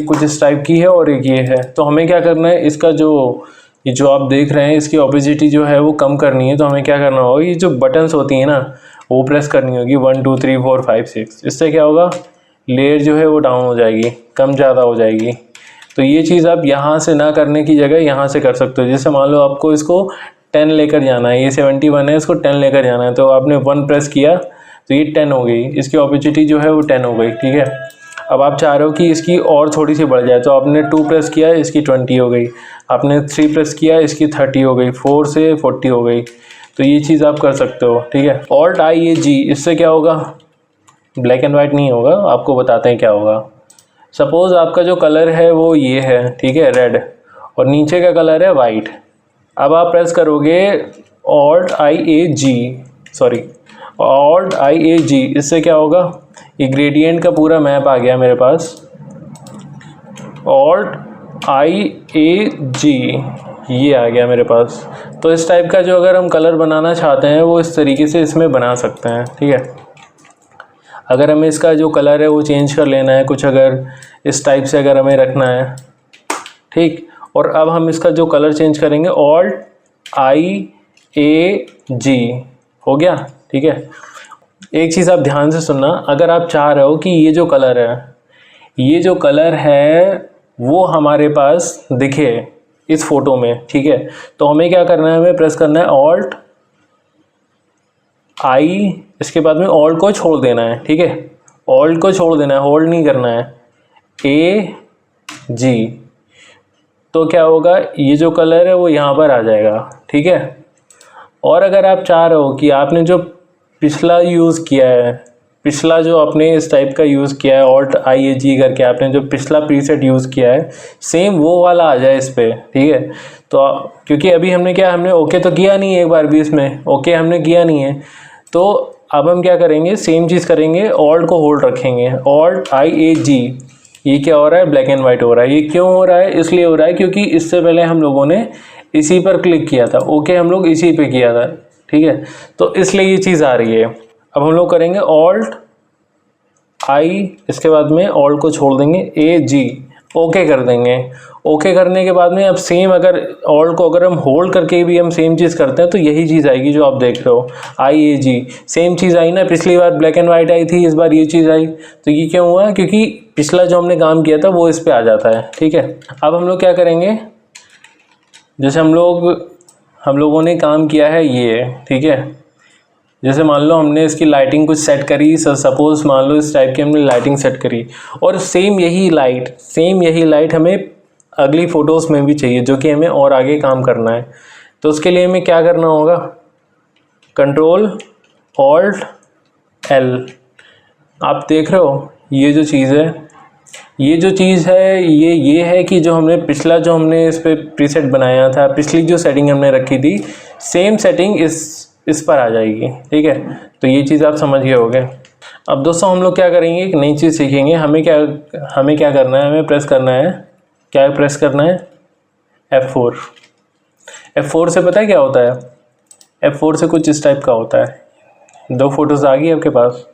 कुछ इस टाइप की है और एक ये है। तो हमें क्या करना है, इसका ये जो आप देख रहे हैं, इसकी ऑपेसिटी जो है वो कम करनी है। तो हमें क्या करना होगा, ये जो बटन्स होती हैं ना, वो प्रेस करनी होगी, 1 2 3 4 5 6। इससे क्या होगा, लेयर जो है वो डाउन हो जाएगी, कम ज़्यादा हो जाएगी। तो ये चीज़ आप यहाँ से ना करने की जगह यहाँ से कर सकते हो। जैसे मान लो आपको इसको 10 लेकर जाना है, ये 71 है, इसको 10 लेकर जाना है, तो आपने 1 प्रेस किया तो ये 10 हो गई, इसकी ऑपेसिटी जो है वो 10 हो गई, ठीक है। अब आप चाह रहे हो कि इसकी और थोड़ी सी बढ़ जाए, तो आपने 2 प्रेस किया, इसकी 20 हो गई, आपने 3 प्रेस किया, इसकी 30 हो गई, 4 से 40 हो गई। तो ये चीज़ आप कर सकते हो, ठीक है। Alt-I-A-G, इससे क्या होगा, ब्लैक एंड वाइट नहीं होगा, आपको बताते हैं क्या होगा। सपोज़ आपका जो कलर है वो ये है, ठीक है, रेड, और नीचे का कलर है वाइट। अब आप प्रेस करोगे Alt+I+A+G, इससे क्या होगा, ये ग्रेडियंट का पूरा मैप आ गया मेरे पास। Alt+I+A+G ये आ गया मेरे पास। तो इस टाइप का जो अगर हम कलर बनाना चाहते हैं वो इस तरीके से इसमें बना सकते हैं, ठीक है। अगर हमें इसका जो कलर है वो चेंज कर लेना है कुछ, अगर इस टाइप से अगर हमें रखना है, ठीक। और अब हम इसका जो कलर चेंज करेंगे Alt+I+A+G हो गया, ठीक है। एक चीज़ आप ध्यान से सुनना, अगर आप चाह रहे हो कि ये जो कलर है वो हमारे पास दिखे इस फोटो में, ठीक है, तो हमें क्या करना है, हमें प्रेस करना है Alt+I, इसके बाद में Alt को छोड़ देना है, ठीक है, Alt को छोड़ देना है, होल्ड नहीं करना है, A+G। तो क्या होगा, ये जो कलर है वो यहाँ पर आ जाएगा, ठीक है। और अगर आप चाह रहे हो कि आपने जो पिछला यूज़ किया है, पिछला जो आपने इस टाइप का यूज़ किया है Alt+I+A+G करके, आपने जो पिछला प्रीसेट यूज़ किया है सेम वो वाला आ जाए इस पर, ठीक है। तो क्योंकि अभी हमने ओके तो किया नहीं है, एक बार भी इसमें ओके हमने किया नहीं है, तो अब हम क्या करेंगे, सेम चीज़ करेंगे, Alt को होल्ड रखेंगे, Alt+I+A+G। ये क्या हो रहा है, ब्लैक एंड वाइट हो रहा है। ये क्यों हो रहा है, इसलिए हो रहा है क्योंकि इससे पहले हम लोगों ने इसी पर क्लिक किया था, ओके हम लोग इसी पे किया था, ठीक है, तो इसलिए ये चीज़ आ रही है। अब हम लोग करेंगे Alt+I, इसके बाद में Alt को छोड़ देंगे, A+G, ओके कर देंगे। ओके करने के बाद में अब सेम अगर Alt को अगर हम होल्ड करके भी हम सेम चीज़ करते हैं तो यही चीज़ आएगी जो आप देख रहे हो, I+A+G। सेम चीज़ आई ना, पिछली बार ब्लैक एंड वाइट आई थी, इस बार ये चीज़ आई। तो ये क्यों हुआ, क्योंकि पिछला जो हमने काम किया था वो इस पर आ जाता है, ठीक है। अब हम लोग क्या करेंगे, जैसे हम लोगों ने काम किया है ये, ठीक है, जैसे मान लो हमने इसकी लाइटिंग कुछ सेट करी, सपोज मान लो इस टाइप की हमने लाइटिंग सेट करी, और सेम यही लाइट हमें अगली फ़ोटोज़ में भी चाहिए, जो कि हमें और आगे काम करना है। तो उसके लिए हमें क्या करना होगा, Ctrl+Alt+L। आप देख रहे हो ये जो चीज़ है, ये है कि जो हमने इस पर प्रीसेट बनाया था, पिछली जो सेटिंग हमने रखी थी, सेम सेटिंग इस पर आ जाएगी, ठीक है। तो ये चीज़ आप समझ गए होगे। अब दोस्तों हम लोग क्या करेंगे, एक नई चीज़ सीखेंगे। हमें क्या करना है, हमें प्रेस करना है F4। F4 से पता है क्या होता है, F4 से कुछ इस टाइप का होता है। 2 फोटोज़ आ गई आपके पास,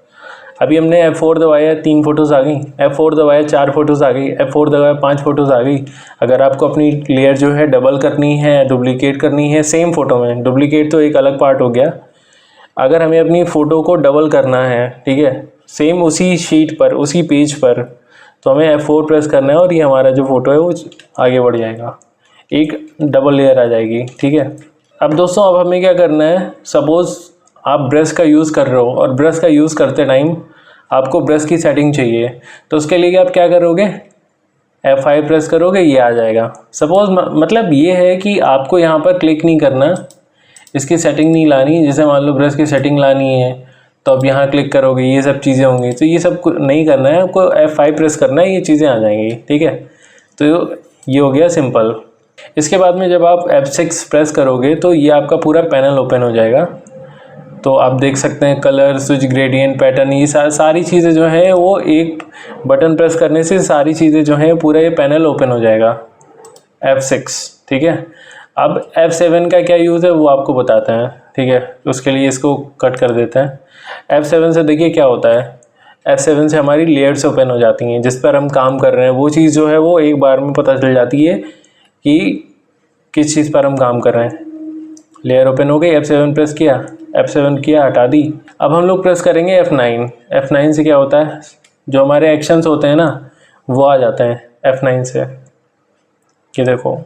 अभी हमने F4 दबाया 3 फोटोज़ आ गई, F4 दबाया 4 फोटोज़ आ गई, F4 दबाया 5 फोटोज़ आ गई। अगर आपको अपनी लेयर जो है डबल करनी है, डुप्लीकेट करनी है सेम फ़ोटो में, डुप्लीकेट तो एक अलग पार्ट हो गया, अगर हमें अपनी फ़ोटो को डबल करना है, ठीक है, सेम उसी शीट पर, उसी पेज पर, तो हमें F4 प्रेस करना है और ये हमारा जो फ़ोटो है वो आगे बढ़ जाएगा, एक डबल लेयर आ जाएगी, ठीक है। अब दोस्तों अब हमें क्या करना है, सपोज़ आप ब्रश का यूज़ कर रहे हो और ब्रश का यूज़ करते टाइम आपको ब्रश की सेटिंग चाहिए, तो उसके लिए आप क्या करोगे, F5 प्रेस करोगे, ये आ जाएगा। सपोज़ मतलब ये है कि आपको यहाँ पर क्लिक नहीं करना, इसकी सेटिंग नहीं लानी। जैसे मान लो ब्रश की सेटिंग लानी है तो अब यहाँ क्लिक करोगे, ये सब चीज़ें होंगी, तो ये सब नहीं करना है आपको, F5 प्रेस करना है, ये चीज़ें आ जाएंगी, ठीक है। तो ये हो गया सिंपल। इसके बाद में जब आप F6 प्रेस करोगे तो ये आपका पूरा पैनल ओपन हो जाएगा। तो आप देख सकते हैं कलर, स्विच, ग्रेडियंट, पैटर्न, ये सारी चीज़ें जो हैं वो एक बटन प्रेस करने से सारी चीज़ें जो हैं पूरा ये पैनल ओपन हो जाएगा, F6, ठीक है। अब F7 का क्या यूज़ है वो आपको बताते हैं, ठीक है। उसके लिए इसको कट कर देते हैं। F7 से देखिए क्या होता है, F7 से हमारी लेयर्स ओपन हो जाती हैं, जिस पर हम काम कर रहे हैं वो चीज़ जो है वो एक बार में पता चल जाती है कि किस चीज़ पर हम काम कर रहे हैं। लेयर ओपन हो गई, F7 प्रेस किया, F7 किया, हटा दी। अब हम लोग प्रेस करेंगे F9। F9 से क्या होता है, जो हमारे एक्शंस होते हैं ना वो आ जाते हैं F9 से। कि देखो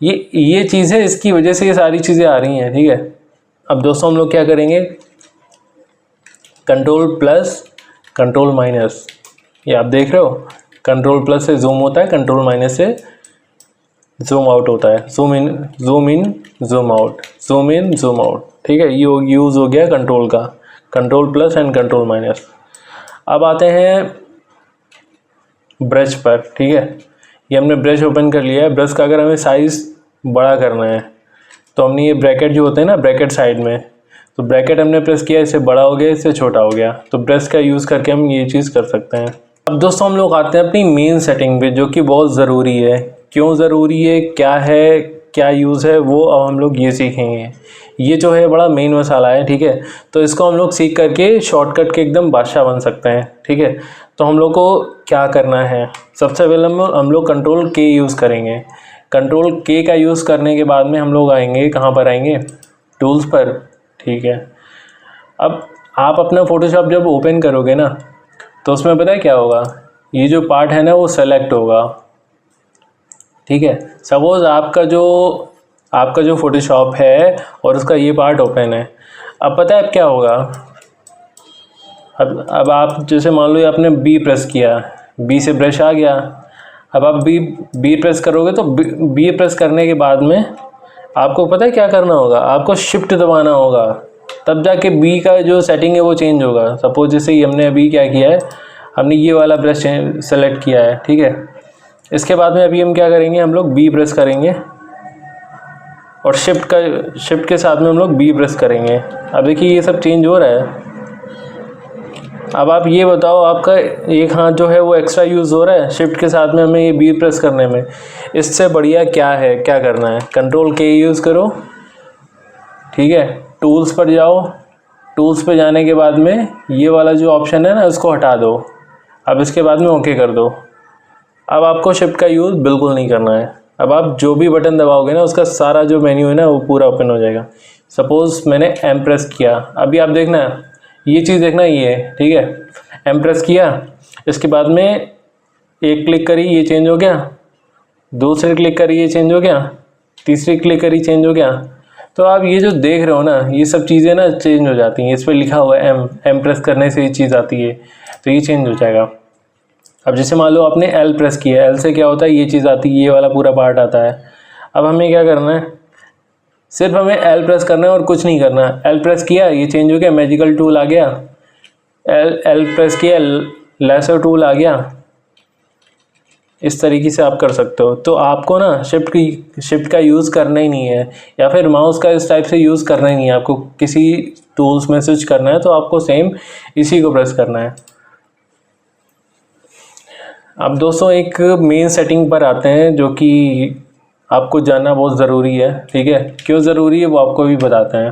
ये चीज़ है, इसकी वजह से ये सारी चीज़ें आ रही हैं, ठीक है। अब दोस्तों हम लोग क्या करेंगे, Ctrl+, Ctrl-, ये आप देख रहे हो, Ctrl+ से जूम होता है, Ctrl- से जूम आउट होता है, zoom in, zoom out, zoom in, zoom out, ठीक है। ये यूज़ हो गया कंट्रोल का, Ctrl+ एंड Ctrl-। अब आते हैं ब्रश पर, ठीक है। ये हमने ब्रश ओपन कर लिया है। ब्रश का अगर हमें साइज़ बड़ा करना है तो हमने ये ब्रैकेट जो होते हैं ना, ब्रैकेट साइड में, तो ब्रैकेट हमने प्रेस किया, इससे बड़ा हो गया, इससे छोटा हो गया। तो ब्रश का यूज़ करके हम ये चीज़ कर सकते हैं। अब दोस्तों हम लोग आते हैं अपनी मेन सेटिंग पे, जो कि बहुत ज़रूरी है। क्यों ज़रूरी है, क्या है, क्या यूज़ है, वो अब हम लोग ये सीखेंगे। ये जो है बड़ा मेन मसाला है, ठीक है। तो इसको हम लोग सीख करके शॉर्टकट के एकदम बादशाह बन सकते हैं, ठीक है। तो हम लोग को क्या करना है, सबसे पहले हम लोग कंट्रोल के यूज़ करेंगे। कंट्रोल के का यूज़ करने के बाद में हम लोग आएंगे, कहाँ पर आएंगे, टूल्स पर, ठीक है। अब आप अपना फ़ोटोशॉप जब ओपन करोगे ना, तो उसमें पता है क्या होगा, ये जो पार्ट है ना वो सेलेक्ट होगा, ठीक है। सपोज़ आपका जो फ़ोटोशॉप है और उसका ये पार्ट ओपन है। अब पता है अब क्या होगा, अब आप जैसे मान लो ये आपने बी प्रेस किया, बी से ब्रश आ गया। अब आप बी प्रेस करोगे तो बी प्रेस करने के बाद में आपको पता है क्या करना होगा, आपको शिफ्ट दबाना होगा, तब जाके बी का जो सेटिंग है वो चेंज होगा। सपोज जैसे ही हमने अभी क्या किया है, हमने ये वाला ब्रश सेलेक्ट किया है, ठीक है। इसके बाद में अभी हम क्या करेंगे, हम लोग बी प्रेस करेंगे और शिफ्ट के साथ में हम लोग बी प्रेस करेंगे। अब देखिए ये सब चेंज हो रहा है। अब आप ये बताओ, आपका एक हाथ जो है वो एक्स्ट्रा यूज़ हो रहा है शिफ्ट के साथ में हमें ये बी प्रेस करने में। इससे बढ़िया क्या है, क्या करना है, कंट्रोल के यूज़ करो, ठीक है। टूल्स पर जाओ, टूल्स पे जाने के बाद में ये वाला जो ऑप्शन है ना उसको हटा दो। अब इसके बाद में ओके कर दो। अब आपको शिफ्ट का यूज़ बिल्कुल नहीं करना है। अब आप जो भी बटन दबाओगे ना उसका सारा जो मेन्यू है ना वो पूरा ओपन हो जाएगा। सपोज़ मैंने एम प्रेस किया, अभी आप देखना ये चीज़ देखना, ये है, ठीक है। एम प्रेस किया, इसके बाद में एक क्लिक करी ये चेंज हो गया, दूसरी क्लिक करी ये चेंज हो गया, तीसरी क्लिक करी चेंज हो गया। तो आप ये जो देख रहे हो ना, ये सब चीज़ें ना चेंज हो जाती हैं। इस पर लिखा हुआ है एम प्रेस करने से ये चीज़ आती है, तो ये चेंज हो जाएगा। अब जैसे मान लो आपने एल प्रेस किया, एल से क्या होता है, ये चीज़ आती है, ये वाला पूरा पार्ट आता है। अब हमें क्या करना है, सिर्फ हमें एल प्रेस करना है और कुछ नहीं करना। एल प्रेस किया, ये चेंज हो गया, मैजिकल टूल आ गया। एल प्रेस किया, लेसर टूल आ गया। इस तरीके से आप कर सकते हो। तो आपको ना शिफ्ट का यूज़ करना ही नहीं है, या फिर माउस का इस टाइप से यूज़ करना ही नहीं है। आपको किसी टूल्स में स्विच करना है तो आपको सेम इसी को प्रेस करना है। अब दोस्तों एक मेन सेटिंग पर आते हैं जो कि आपको जानना बहुत ज़रूरी है, ठीक है। क्यों ज़रूरी है वो आपको भी बताते हैं।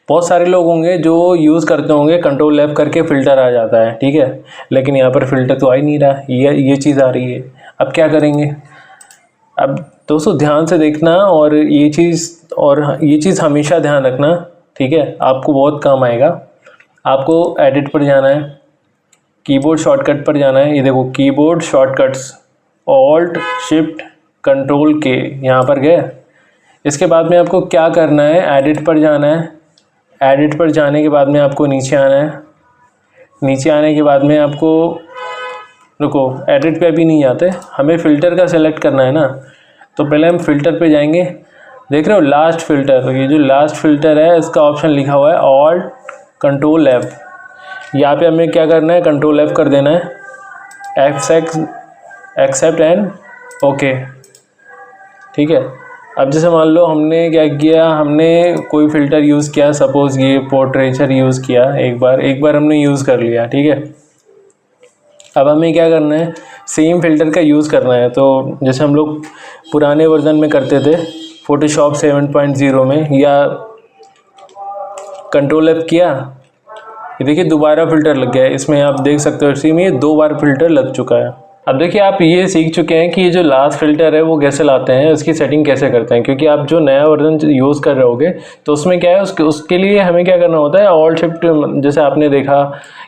बहुत सारे लोग होंगे जो यूज़ करते होंगे कंट्रोल F करके फ़िल्टर आ जाता है, ठीक है। लेकिन यहाँ पर फ़िल्टर तो आ ही नहीं रहा, ये चीज़ आ रही है। अब क्या करेंगे, अब दोस्तों ध्यान से देखना और ये चीज़ हमेशा ध्यान रखना, ठीक है। आपको बहुत काम आएगा। आपको एडिट पर जाना है, कीबोर्ड शॉर्टकट पर जाना है। ये देखो keyboard shortcuts, alt shift control के, यहाँ पर गए। इसके बाद में आपको क्या करना है, एडिट पर जाना है। एडिट पर जाने के बाद में आपको नीचे आना है। नीचे आने के बाद में आपको, रुको एडिट पे अभी नहीं जाते, हमें फ़िल्टर का सेलेक्ट करना है ना। तो पहले हम फ़िल्टर पे जाएंगे। देख रहे हो लास्ट फ़िल्टर, ये जो लास्ट फ़िल्टर है इसका ऑप्शन लिखा हुआ है ऑल्ट कंट्रोल F। यहाँ पे हमें क्या करना है, कंट्रोल F कर देना है, एक्सेप्ट एंड ओके, ठीक है। अब जैसे मान लो हमने क्या किया, हमने कोई फ़िल्टर यूज़ किया, सपोज़ ये पोर्ट्रेचर यूज़ किया, एक बार हमने यूज़ कर लिया, ठीक है। अब हमें क्या करना है, सेम फ़िल्टर का यूज़ करना है। तो जैसे हम लोग पुराने वर्जन में करते थे फ़ोटोशॉप 7.0 में, या कंट्रोल F किया, ये देखिए दोबारा फ़िल्टर लग गया है। इसमें आप देख सकते हो इसी में ये 2 बार फ़िल्टर लग चुका है। अब देखिए आप ये सीख चुके हैं कि ये जो लास्ट फ़िल्टर है वो कैसे लाते हैं, उसकी सेटिंग कैसे करते हैं। क्योंकि आप जो नया वर्जन यूज़ कर रहे होगे तो उसमें क्या है, उसके लिए हमें क्या करना होता है, ऑल्ट शिफ्ट। जैसे आपने देखा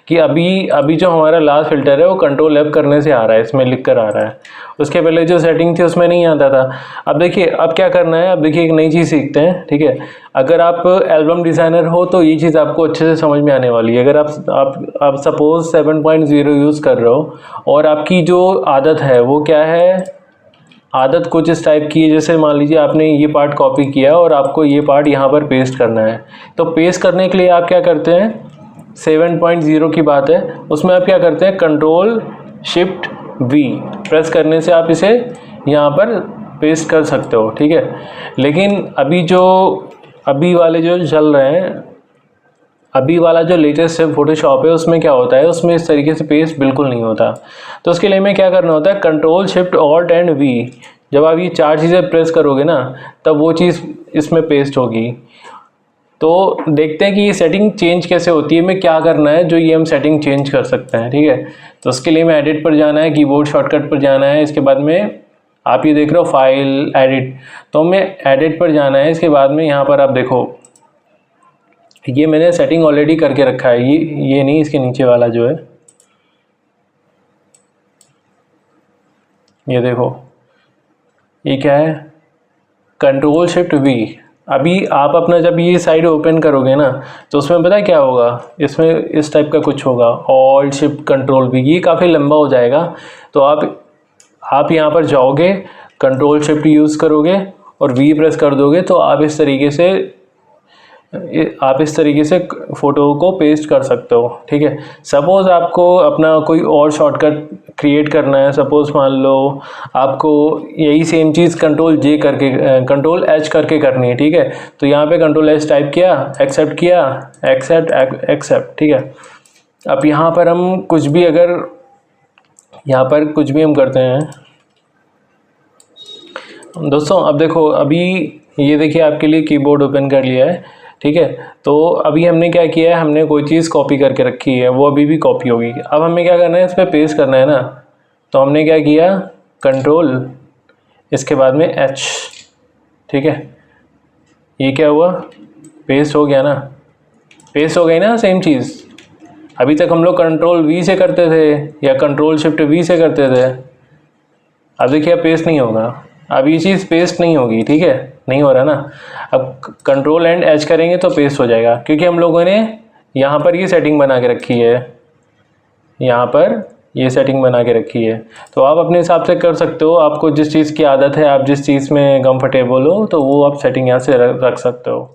कि अभी जो हमारा लास्ट फ़िल्टर है वो कंट्रोल F करने से आ रहा है, इसमें लिख कर आ रहा है। उसके पहले जो सेटिंग थी उसमें नहीं आता था। अब देखिए अब क्या करना है, अब देखिए एक नई चीज़ सीखते हैं, ठीक है। अगर आप एल्बम डिज़ाइनर हो तो ये चीज़ आपको अच्छे से समझ में आने वाली है। अगर आप सपोज़ 7.0 यूज़ कर रहे हो और आपकी जो आदत है वो क्या है, आदत कुछ इस टाइप की है। जैसे मान लीजिए आपने ये पार्ट कॉपी किया और आपको ये पार्ट यहाँ पर पेस्ट करना है। तो पेस्ट करने के लिए आप क्या करते हैं, 7.0 की बात है, उसमें आप क्या करते हैं, कंट्रोल शिफ्ट V प्रेस करने से आप इसे यहाँ पर पेस्ट कर सकते हो, ठीक है। लेकिन अभी वाले जो चल रहे हैं, अभी वाला जो लेटेस्ट है फोटोशॉप है, उसमें क्या होता है, उसमें इस तरीके से पेस्ट बिल्कुल नहीं होता। तो उसके लिए हमें क्या करना होता है, control shift alt and V, जब आप ये 4 चीज़ें प्रेस करोगे ना तब वो चीज़ इसमें पेस्ट होगी। तो देखते हैं कि ये सेटिंग चेंज कैसे होती है, हमें क्या करना है जो ये हम सेटिंग चेंज कर सकते हैं, ठीक है। तो उसके लिए हमें एडिट पर जाना है, कीबोर्ड शॉर्टकट पर जाना है। इसके बाद में आप ये देख रहे हो फाइल एडिट, तो हमें एडिट पर जाना है। इसके बाद में यहाँ पर आप देखो ये मैंने सेटिंग ऑलरेडी करके रखा है, ये नहीं, इसके नीचे वाला जो है ये देखो, ये क्या है, कंट्रोल शिफ्ट V। अभी आप अपना जब ये साइड ओपन करोगे ना तो उसमें पता है क्या होगा, इसमें इस टाइप का कुछ होगा, ऑल्ट शिफ्ट कंट्रोल V, ये काफ़ी लंबा हो जाएगा। तो आप यहाँ पर जाओगे, कंट्रोल शिफ्ट यूज़ करोगे और V प्रेस कर दोगे तो आप इस तरीके से फ़ोटो को पेस्ट कर सकते हो, ठीक है। सपोज़ आपको अपना कोई और शॉर्टकट क्रिएट करना है, सपोज़ मान लो आपको यही सेम चीज़ कंट्रोल H करके करनी है, ठीक है। तो यहाँ पे कंट्रोल H टाइप किया, एक्सेप्ट किया, एक्सेप्ट, ठीक है। अब यहाँ पर हम कुछ भी हम करते हैं दोस्तों, अब देखो, अभी ये देखिए आपके लिए कीबोर्ड ओपन कर लिया है, ठीक है। तो अभी हमने क्या किया है, हमने कोई चीज़ कॉपी करके रखी है, वो अभी भी कॉपी होगी। अब हमें क्या करना है, इस पर पेस्ट करना है ना। तो हमने क्या किया, कंट्रोल, इसके बाद में H, ठीक है। ये क्या हुआ, पेस्ट हो गया ना, पेस्ट हो गई ना सेम चीज़। अभी तक हम लोग कंट्रोल V से करते थे या कंट्रोल शिफ्ट V से करते थे, अब देखिए अब पेस्ट नहीं होगा, अब ये चीज़ पेस्ट नहीं होगी, ठीक है, नहीं हो रहा ना। अब कंट्रोल एंड H करेंगे तो पेस्ट हो जाएगा, क्योंकि हम लोगों ने यहाँ पर ये सेटिंग बना के रखी है, यहाँ पर ये सेटिंग बना के रखी है। तो आप अपने हिसाब से कर सकते हो, आपको जिस चीज़ की आदत है, आप जिस चीज़ में कंफर्टेबल हो, तो वो आप सेटिंग यहाँ से रख सकते हो।